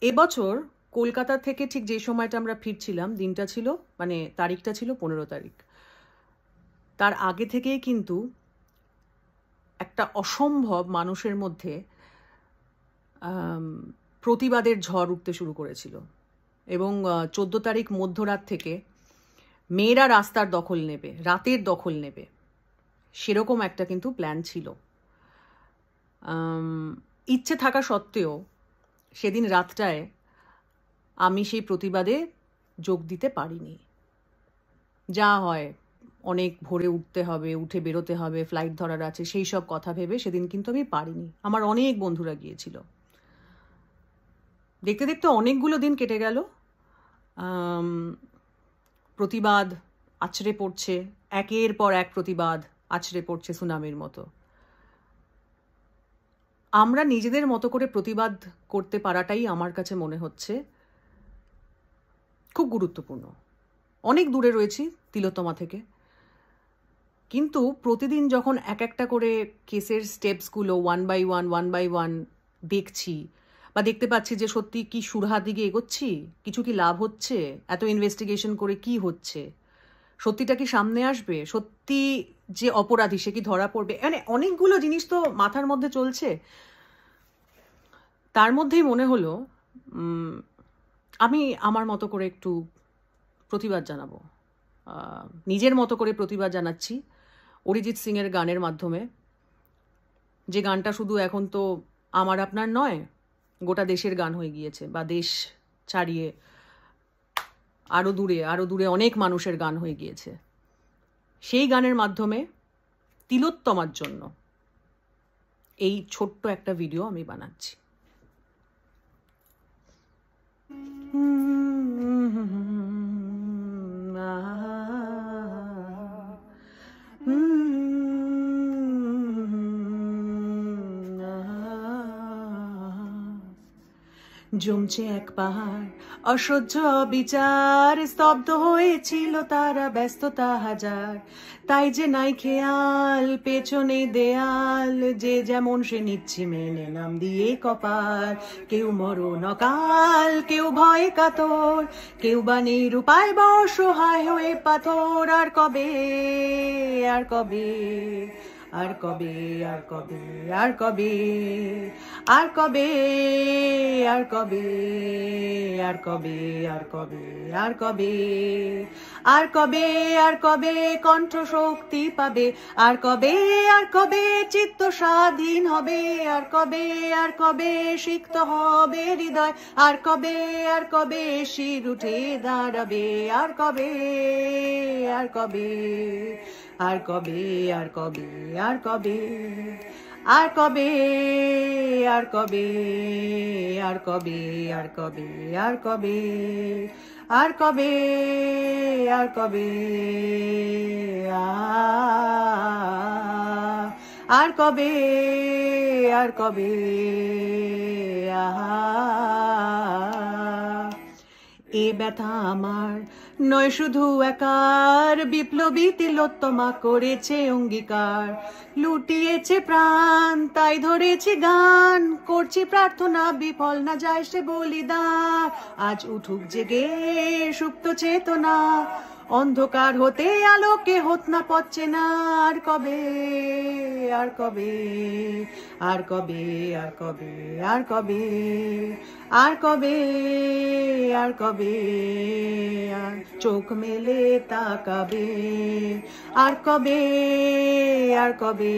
এবছর কলকাতা থেকে ঠিক যে সময়টা আমরা ফিরছিলাম, দিনটা ছিল মানে তারিখটা ছিল 15 তারিখ। তার আগে থেকেই কিন্তু একটা অসম্ভব মানুষের মধ্যে প্রতিবাদের ঝড় উঠতে শুরু করেছিল। এবং 14 তারিখ মধ্যরাত থেকে মেয়েরা রাস্তার দখল নেবে, রাতের দখল নেবে, সেরকম একটা কিন্তু প্ল্যান ছিল। ইচ্ছে থাকা সত্ত্বেও সেদিন রাতটায় আমি সেই প্রতিবাদে যোগ দিতে পারিনি। যা হয়, অনেক ভোরে উঠতে হবে, উঠে বেরোতে হবে, ফ্লাইট ধরার আছে, সেই সব কথা ভেবে সেদিন কিন্তু আমি পারিনি। আমার অনেক বন্ধুরা গিয়েছিল। দেখতে দেখতে অনেকগুলো দিন কেটে গেল। প্রতিবাদ আছড়ে পড়ছে, একের পর এক প্রতিবাদ আছড়ে পড়ছে সুনামির মতো। আমরা নিজেদের মতো করে প্রতিবাদ করতে পারাটাই আমার কাছে মনে হচ্ছে খুব গুরুত্বপূর্ণ। অনেক দূরে রয়েছি তিলোত্তমা থেকে, কিন্তু প্রতিদিন যখন এক একটা করে কেসের স্টেপসগুলো ওয়ান বাই ওয়ান দেখছি বা দেখতে পাচ্ছি যে সত্যি কি সুরাহার দিকে এগোচ্ছি, কিছু কি লাভ হচ্ছে, এত ইনভেস্টিগেশন করে কি হচ্ছে, সত্যিটা কি সামনে আসবে, সত্যি যে অপরাধী সে কি ধরা পড়বে, মানে অনেকগুলো জিনিস তো মাথার মধ্যে চলছে। তার মধ্যেই মনে হলো আমি আমার মতো করে একটু প্রতিবাদ জানাবো। নিজের মতো করে প্রতিবাদ জানাচ্ছি অরিজিৎ সিংয়ের গানের মাধ্যমে, যে গানটা শুধু এখন তো আমার আপনার নয়, গোটা দেশের গান হয়ে গিয়েছে, বা দেশ ছাড়িয়ে আরো দূরে অনেক মানুষের গান হয়ে গিয়েছে। সেই গানের মাধ্যমে তিলোত্তমার জন্য এই ছোট্ট একটা ভিডিও আমি বানাচ্ছি। জমছে এক পাহাড় অসহ্য বিচার, স্তব্ধ হয়েছিল তারা, ব্যস্ততা হাজার, তাই যে নাই খেয়াল পেছনে দেয়াল, যে যেমন সে নিচ্ছে মেনে নাম দিয়ে কপাল। কেউ মরণ অকাল, কেউ ভয়ে কাতর, কেউ বা নিরুপায় বা অসহায় হয়ে পাথর। আর কবে, আর কবে, আর কবে, আর কবে, আর কবে, আর কবে, আর কবে, আর কবে, আর কবে, আর কবে, আর কবে, আর কবে কণ্ঠ শক্তি পাবে, আর কবে, আর কবে চিত্ত স্বাধীন হবে, আর কবে, আর কবে সিক্ত হবে হৃদয়, আর কবে, আর কবে শির উঠে দাঁড়াবে, আর কবে, আর কবে, আর কবে, আর কবে, আর কবে, আর কবে, আর কবে, আর কবে, আর কবে, আর কবে, আর কবে, আর কবে, আর কবে, আর কবে, এ ব্যথা আমার নয় শুধু একার, বিপ্লবী তিলোত্তমা করেছে অঙ্গীকার, লুটিয়েছে প্রাণ তাই ধরেছি গান, করছি প্রার্থনা বিফল না যায় সে বলিদান। আজ উঠুক জেগে সুপ্ত চেতনা, অন্ধকার হতে আলোকে হত না পচ্ছে না। আর কবে, আর কবে, আর কবে, আর কবে, আর কবে, আর কবে, আর কবে, আর চোখ মেলে তাকাবে, আর কবে, আর কবে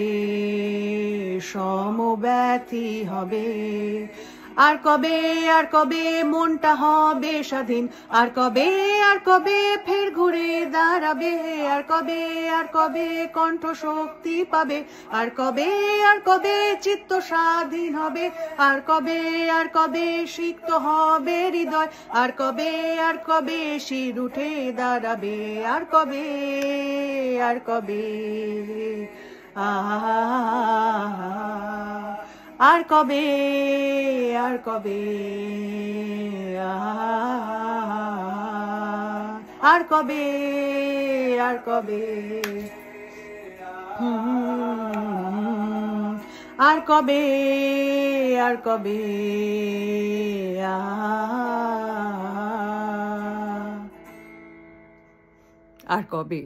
সমব্যথী হবে, আর কবে, আর কবে মনটা হবে স্বাধীন, আর কবে, আর কবে ফের ঘুরে দাঁড়াবে, আর কবে, আর কবে কণ্ঠ শক্তি পাবে, আর কবে, আর কবে চিত্ত স্বাধীন হবে, আর কবে, আর কবে সিক্ত হবে হৃদয়, আর কবে, আর কবে শির উঠে দাঁড়াবে, আর কবে, আর কবে, আর কবে, আর কবে, আর কবে, আর কবে, আর কবে, আর কবে, আর কবে?